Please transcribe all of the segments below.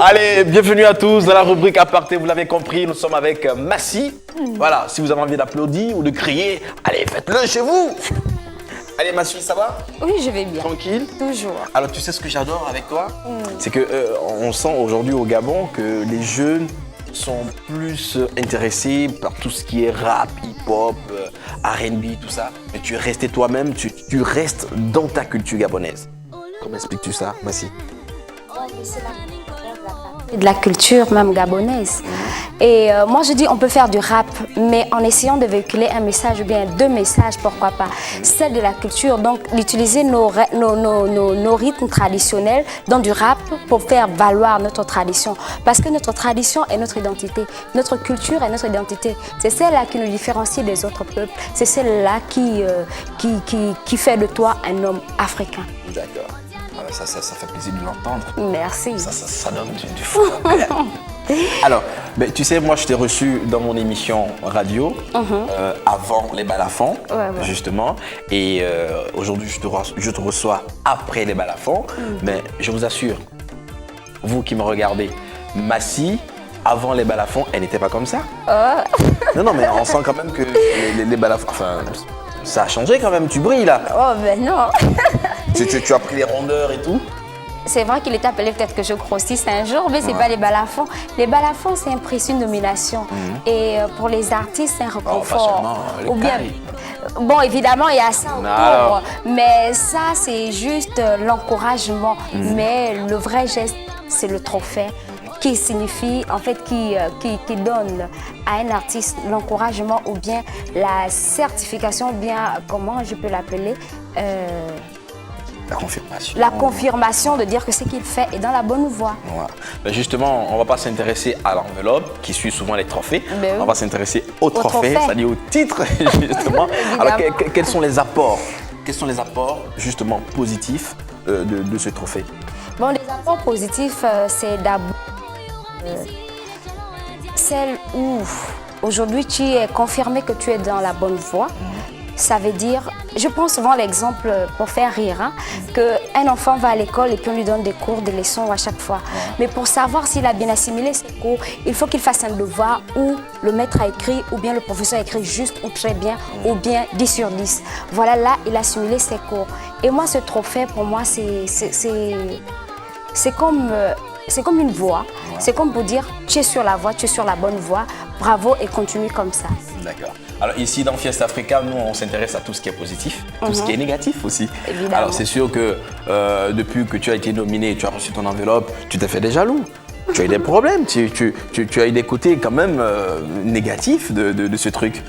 Allez, bienvenue à tous dans la rubrique Aparté. Vous l'avez compris, nous sommes avec Massy. Voilà, si vous avez envie d'applaudir ou de crier, allez, faites-le chez vous. Allez, Massy, ça va? Oui, je vais bien. Tranquille? Toujours. Alors, tu sais ce que j'adore avec toi? C'est que on sent aujourd'hui au Gabon que les jeunes sont plus intéressés par tout ce qui est rap, hip-hop, R&B, tout ça. Mais tu es resté toi-même, tu restes dans ta culture gabonaise. Comment expliques-tu ça, Massy? De la culture même gabonaise. Et moi je dis on peut faire du rap, mais en essayant de véhiculer un message ou bien deux messages, pourquoi pas. Celle de la culture, donc d'utiliser nos rythmes traditionnels dans du rap pour faire valoir notre tradition. Parce que notre tradition est notre identité, notre culture est notre identité. C'est celle-là qui nous différencie des autres peuples, c'est celle-là qui fait de toi un homme africain. D'accord. Ça fait plaisir de l'entendre. Merci. Ça donne du fou. Alors, ben, tu sais, moi je t'ai reçu dans mon émission radio avant les balafons, justement. Et aujourd'hui, je te reçois après les balafons. Mais je vous assure, vous qui me regardez, Massy, avant les balafons, elle n'était pas comme ça. Non, mais on sent quand même que les balafons, enfin, ça a changé quand même. Tu brilles là. Oh, ben non. Tu as pris les rondeurs et tout? C'est vrai qu'il est appelé peut-être que je grossisse un jour, mais c'est pas les balafons. Les balafons, c'est un précieux une nomination. Et pour les artistes, c'est un réconfort. Ou bien, bon, évidemment, il y a ça autour, mais ça, c'est juste l'encouragement. Mais le vrai geste, c'est le trophée qui signifie, en fait, qui donne à un artiste l'encouragement ou bien la certification, ou bien, comment je peux l'appeler, la confirmation. La confirmation de dire que ce qu'il fait est dans la bonne voie. Ouais. Ben justement, on ne va pas s'intéresser à l'enveloppe qui suit souvent les trophées. On va s'intéresser au trophée, c'est-à-dire au titre, justement. Alors, quels sont les apports? Quels sont les apports, justement, positifs de ce trophée? Bon, les apports positifs, c'est d'abord celle où aujourd'hui tu es confirmé que tu es dans la bonne voie. Ça veut dire, je prends souvent l'exemple pour faire rire, qu'un enfant va à l'école et puis on lui donne des cours, des leçons à chaque fois. Mais pour savoir s'il a bien assimilé ses cours, il faut qu'il fasse un devoir où le maître a écrit, ou bien le professeur a écrit juste ou très bien, ou bien 10 sur 10. Voilà, là, il a assimilé ses cours. Et moi, ce trophée, pour moi, c'est comme une voie. C'est comme pour dire, tu es sur la voie, tu es sur la bonne voie. Bravo et continue comme ça. D'accord. Alors ici dans Fiesta Africa, nous on s'intéresse à tout ce qui est positif, tout ce qui est négatif aussi. Évidemment. Alors c'est sûr que depuis que tu as été nominé, tu as reçu ton enveloppe, tu t'es fait des jaloux. Tu as eu des problèmes, tu as eu des côtés quand même négatifs de ce truc.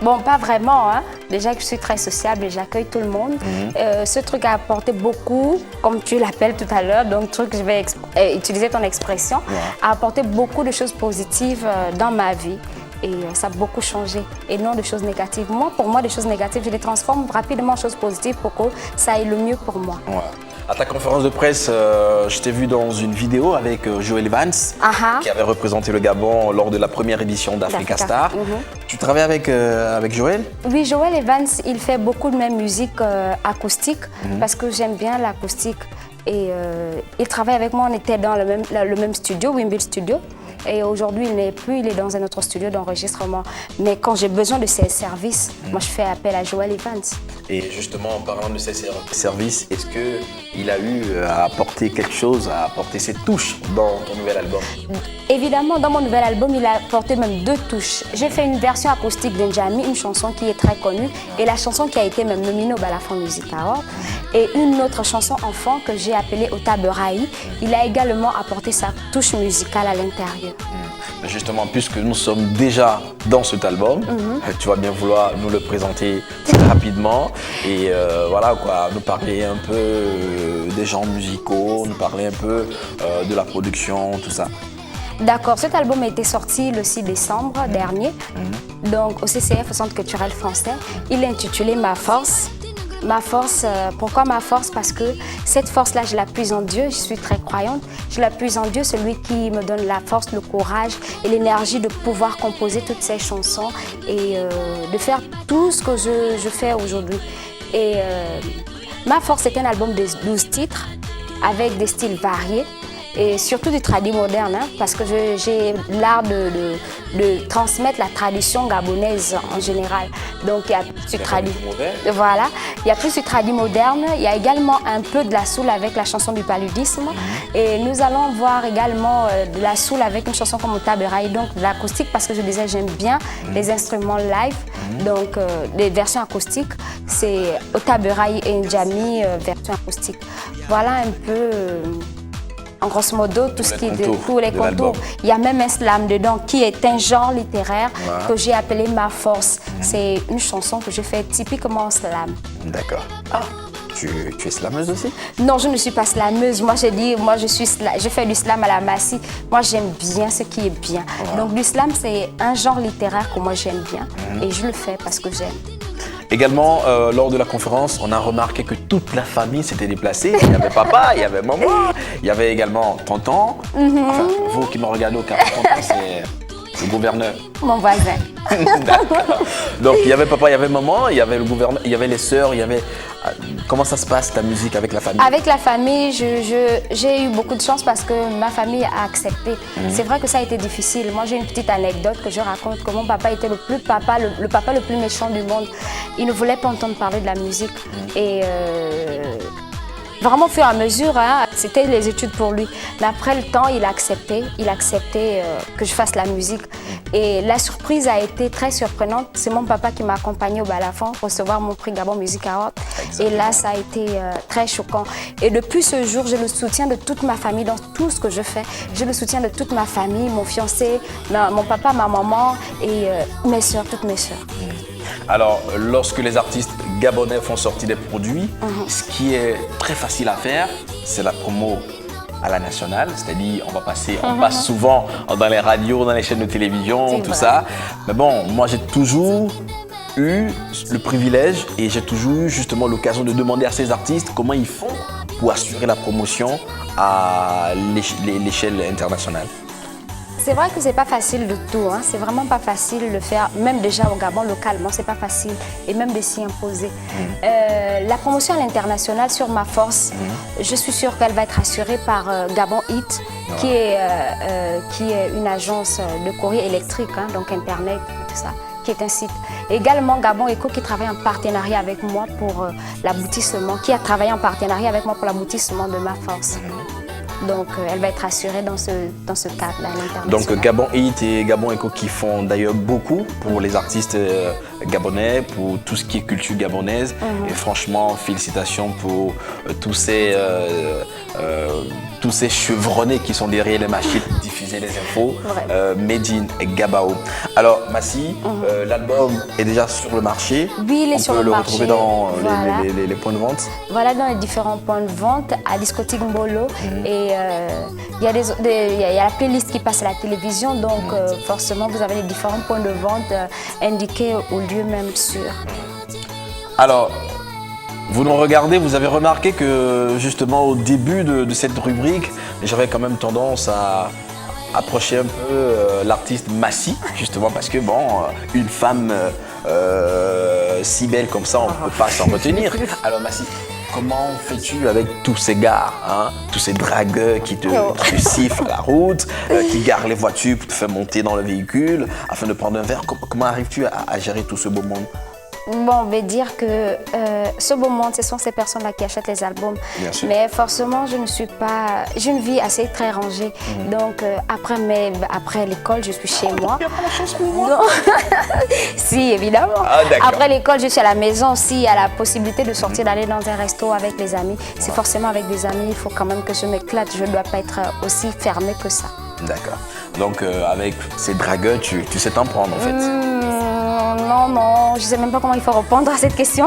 Bon, pas vraiment. Hein. Déjà que je suis très sociable et j'accueille tout le monde. Ce truc a apporté beaucoup, comme tu l'appelles tout à l'heure, donc je vais utiliser ton expression, a apporté beaucoup de choses positives dans ma vie. Et ça a beaucoup changé, et non de choses négatives. Moi, pour moi, des choses négatives, je les transforme rapidement en choses positives pour que ça aille le mieux pour moi. Ouais. À ta conférence de presse, je t'ai vu dans une vidéo avec Joel Evans, qui avait représenté le Gabon lors de la première édition d'Africa Star. Tu travailles avec Joel? Oui, Joel Evans, il fait beaucoup de ma musique acoustique, parce que j'aime bien l'acoustique. Et il travaille avec moi, on était dans le même studio, Wimbil Studio. Et aujourd'hui, il n'est plus, il est dans un autre studio d'enregistrement. Mais quand j'ai besoin de ses services, moi je fais appel à Joel Evans. Et justement, en parlant de ses services, est-ce qu'il a eu à apporter quelque chose, à apporter ses touches dans ton nouvel album? Évidemment, dans mon nouvel album, il a apporté même 2 touches. J'ai fait une version acoustique d'Njami, une chanson qui est très connue, et la chanson qui a été même nominée au Balafon Music Award. Et une autre chanson enfant que j'ai appelée Otaberaï. Il a également apporté sa touche musicale à l'intérieur. Justement, puisque nous sommes déjà dans cet album, tu vas bien vouloir nous le présenter rapidement et voilà quoi, nous parler un peu des genres musicaux, nous parler un peu de la production, tout ça. D'accord, cet album a été sorti le 6 décembre dernier, donc au CCF, au Centre culturel français. Il est intitulé Ma Force. Ma force, pourquoi ma force? Parce que cette force-là, je la puise en Dieu, je suis très croyante. Je la puise en Dieu, celui qui me donne la force, le courage et l'énergie de pouvoir composer toutes ces chansons et de faire tout ce que je fais aujourd'hui. Et Ma Force est un album de 12 titres avec des styles variés. et surtout du tradi moderne, hein, parce que j'ai l'art de transmettre la tradition gabonaise en général. Donc il y a plus du tradi. Voilà, il y a plus du tradi moderne. Il y a également un peu de la soul avec la chanson du paludisme. Et nous allons voir également de la soul avec une chanson comme Otaberai, donc de l'acoustique, parce que je disais j'aime bien les instruments live, donc les versions acoustiques, c'est Otaberai et Njami version acoustique. Voilà un peu en grosso modo tout ce qui est tous les contours. Il y a même un slam dedans qui est un genre littéraire que j'ai appelé Ma Force. C'est une chanson que je fais typiquement slam. D'accord. Ah. Tu es slameuse aussi? Non, je ne suis pas slameuse. Moi, je fais du slam à la Massi. Moi, j'aime bien ce qui est bien. Donc, du slam, c'est un genre littéraire que moi, j'aime bien. Et je le fais parce que j'aime. Également, lors de la conférence, on a remarqué que toute la famille s'était déplacée. Il y avait papa, il y avait maman, il y avait également tonton. Enfin, vous qui me regardez au cas tonton, c'est le gouverneur. Mon voisin. D'accord. Donc, il y avait papa, il y avait maman, il y avait le gouverneur, il y avait les sœurs, il y avait... Comment ça se passe, ta musique avec la famille? Avec la famille, j'ai eu beaucoup de chance parce que ma famille a accepté. C'est vrai que ça a été difficile. Moi, j'ai une petite anecdote que je raconte, que mon papa était le papa le plus méchant du monde. Il ne voulait pas entendre parler de la musique. Et vraiment, au fur et à mesure, hein, c'était les études pour lui. Mais après le temps, il a accepté que je fasse la musique. Et la surprise a été très surprenante. C'est mon papa qui m'a accompagnée au Balafon pour recevoir mon prix Gabon Music Award. Et là, ça a été très choquant. Et depuis ce jour, j'ai le soutien de toute ma famille dans tout ce que je fais. J'ai le soutien de toute ma famille, mon fiancé, mon papa, ma maman et mes soeurs, toutes mes soeurs. Alors, lorsque les artistes gabonais font sortir des produits, ce qui est très facile à faire, c'est la promo à la nationale, c'est-à-dire on passe souvent dans les radios, dans les chaînes de télévision, tout ça. Mais bon, moi j'ai toujours eu le privilège et j'ai toujours eu justement l'occasion de demander à ces artistes comment ils font pour assurer la promotion à l'échelle internationale. C'est vrai que c'est pas facile de tout, hein. C'est vraiment pas facile de le faire, même déjà au Gabon localement, c'est pas facile, et même de s'y imposer. La promotion à l'international sur Ma Force, je suis sûre qu'elle va être assurée par Gabon Hit, qui est une agence de courrier électrique, hein, donc internet, tout ça, qui est un site. Également Gabon Eco qui travaille en partenariat avec moi pour l'aboutissement, qui a travaillé en partenariat avec moi pour l'aboutissement de Ma Force. Donc, elle va être assurée dans ce cadre-là, l'international. Donc, Gabon Hit et Gabon Eco qui font d'ailleurs beaucoup pour les artistes gabonais, pour tout ce qui est culture gabonaise. Et franchement, félicitations pour tous ces chevronnés qui sont derrière les machines pour diffuser les infos. Made in Gabao. Alors, Massi, l'album est déjà sur le marché. Oui, il est sur le marché. On peut le retrouver dans les points de vente. Voilà, dans les différents points de vente, à Discothèque Mbolo. Et il y a la playlist qui passe à la télévision, donc forcément vous avez les différents points de vente indiqués au lieu même sûr. Alors, vous nous regardez, vous avez remarqué que justement au début de cette rubrique, j'avais quand même tendance à approcher un peu l'artiste Massi, justement parce que bon, une femme si belle comme ça, on ne peut pas s'en retenir. Alors Massi, comment fais-tu avec tous ces gars, hein, tous ces dragueurs qui te sifflent à la route, qui garent les voitures pour te faire monter dans le véhicule afin de prendre un verre? Comment arrives-tu à gérer tout ce beau monde? Bon, on va dire que ce beau monde, ce sont ces personnes-là qui achètent les albums. Mais forcément, j'ai une vie assez très rangée. Donc, après l'école, je suis chez moi. Si, évidemment. Après l'école, je suis à la maison. S'il y a la possibilité de sortir, d'aller dans un resto avec les amis, c'est forcément avec des amis. Il faut quand même que je m'éclate. Je ne dois pas être aussi fermée que ça. D'accord. Donc, avec ces dragueurs, tu sais t'en prendre, en fait. Non, je ne sais même pas comment il faut répondre à cette question.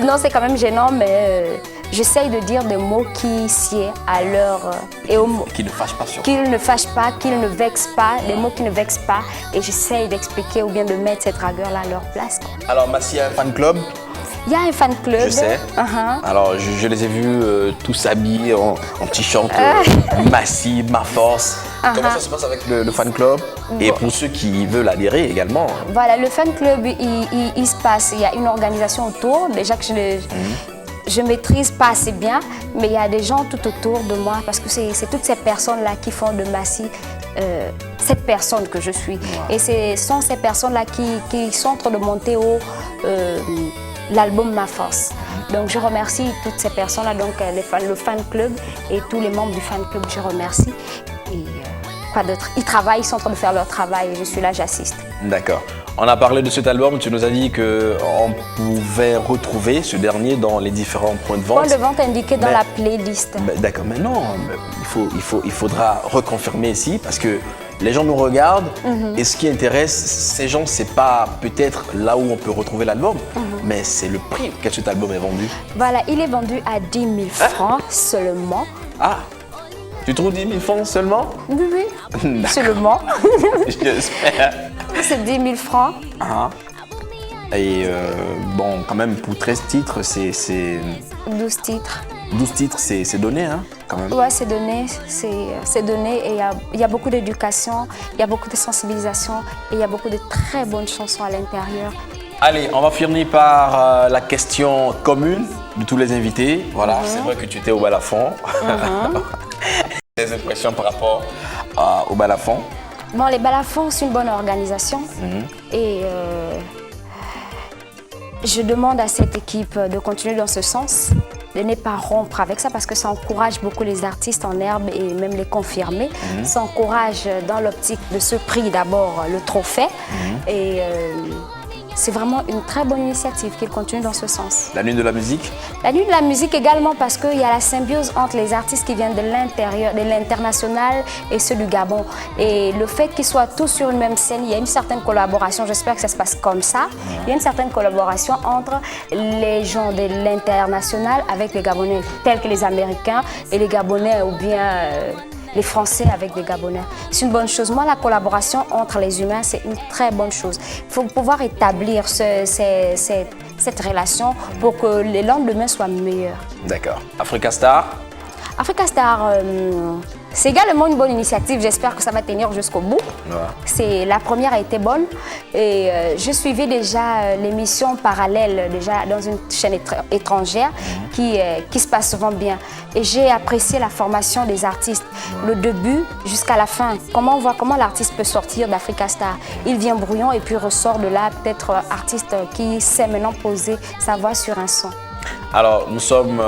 Non, c'est quand même gênant, mais j'essaye de dire des mots qui sied à leur... qui ne fâchent pas surtout. Qu'ils ne fâchent pas, qu'ils ne vexent pas, des mots qui ne vexent pas. Et j'essaye d'expliquer ou bien de mettre ces dragueurs-là à leur place. Alors, Massi a un fan club? Il y a un fan club. Je sais. Alors, je les ai vus tous habillés en t-shirt Massi, Ma Force. Comment ça se passe avec le fan club? Et pour ceux qui veulent adhérer également. Voilà, le fan club, il se passe. Il y a une organisation autour. Déjà que je maîtrise pas assez bien, mais il y a des gens tout autour de moi parce que c'est toutes ces personnes-là qui font de Massy cette personne que je suis. Wow. Et ce sont ces personnes-là qui sont en train de monter au l'album Ma Force. Donc je remercie toutes ces personnes-là, donc le fan club et tous les membres du fan club, je remercie. Et quoi d'autre? Ils travaillent, ils sont en train de faire leur travail et je suis là, j'assiste. D'accord. On a parlé de cet album, tu nous as dit qu'on pouvait retrouver ce dernier dans les différents points de vente. Points de vente indiqués dans la playlist. D'accord, mais non, il faudra reconfirmer ici parce que les gens nous regardent et ce qui intéresse ces gens, c'est pas peut-être là où on peut retrouver l'album, mais c'est le prix auquel cet album est vendu. Voilà, il est vendu à 10 000 francs seulement. Ah, tu trouves 10 000 francs seulement? Oui, seulement. J'espère. C'est 10 000 francs. Ah. Et bon, quand même, pour 13 titres, c'est... 12 titres. 12 titres, c'est donné, hein, quand même. Ouais, c'est donné, et il y a beaucoup d'éducation, il y a beaucoup de sensibilisation et il y a beaucoup de très bonnes chansons à l'intérieur. Allez, on va finir par la question commune de tous les invités. Voilà, c'est vrai que tu étais au Balafon. Des impressions par rapport au Balafon? Bon, les Balafons, c'est une bonne organisation et je demande à cette équipe de continuer dans ce sens, de ne pas rompre avec ça parce que ça encourage beaucoup les artistes en herbe et même les confirmés. Ça encourage dans l'optique de ce prix d'abord le trophée et c'est vraiment une très bonne initiative qu'ils continuent dans ce sens. La nuit de la musique? La nuit de la musique également parce qu'il y a la symbiose entre les artistes qui viennent de l'intérieur, de l'international et ceux du Gabon. Et le fait qu'ils soient tous sur une même scène, il y a une certaine collaboration, j'espère que ça se passe comme ça. Il y a une certaine collaboration entre les gens de l'international avec les Gabonais, tels que les Américains et les Gabonais ou bien... les Français avec les Gabonais. C'est une bonne chose. Moi, la collaboration entre les humains, c'est une très bonne chose. Il faut pouvoir établir cette relation pour que les lendemains soient meilleurs. D'accord. Africa Star? Africa Star, c'est également une bonne initiative. J'espère que ça va tenir jusqu'au bout. La première a été bonne et je suivais déjà l'émission parallèle déjà dans une chaîne étrangère qui se passe souvent bien. Et j'ai apprécié la formation des artistes, le début jusqu'à la fin. Comment on voit comment l'artiste peut sortir d'Africa Star. Il vient brouillon et puis ressort de là, peut-être artiste qui sait maintenant poser sa voix sur un son. Alors, nous sommes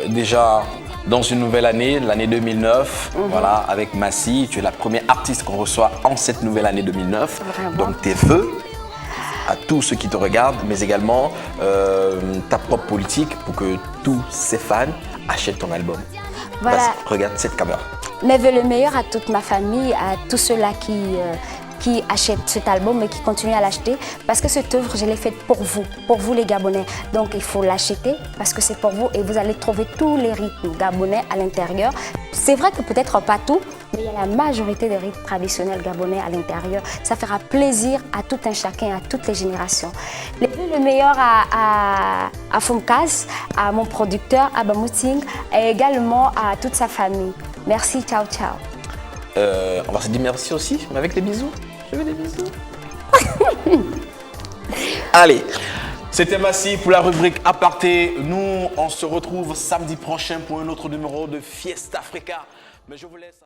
déjà dans une nouvelle année, l'année 2009, voilà, avec Massy. Tu es la première artiste qu'on reçoit en cette nouvelle année 2009. Vraiment. Donc, tes vœux à tous ceux qui te regardent, mais également ta propre politique pour que tous ces fans achètent ton album. Voilà. Regarde cette caméra. Mes vœux le meilleur à toute ma famille, à tous ceux-là qui achètent cet album et qui continuent à l'acheter parce que cette œuvre, je l'ai faite pour vous les Gabonais. Donc il faut l'acheter parce que c'est pour vous et vous allez trouver tous les rythmes gabonais à l'intérieur. C'est vrai que peut-être pas tout, mais il y a la majorité des rythmes traditionnels gabonais à l'intérieur. Ça fera plaisir à tout un chacun, à toutes les générations. Le meilleur à Fumkaz, à mon producteur, à Bamouting et également à toute sa famille. Merci, ciao, ciao. On va se dire merci aussi, mais avec des bisous. Je veux des bisous. Allez, c'était Massy pour la rubrique Aparté. Nous, on se retrouve samedi prochain pour un autre numéro de Fiesta Africa. Mais je vous laisse...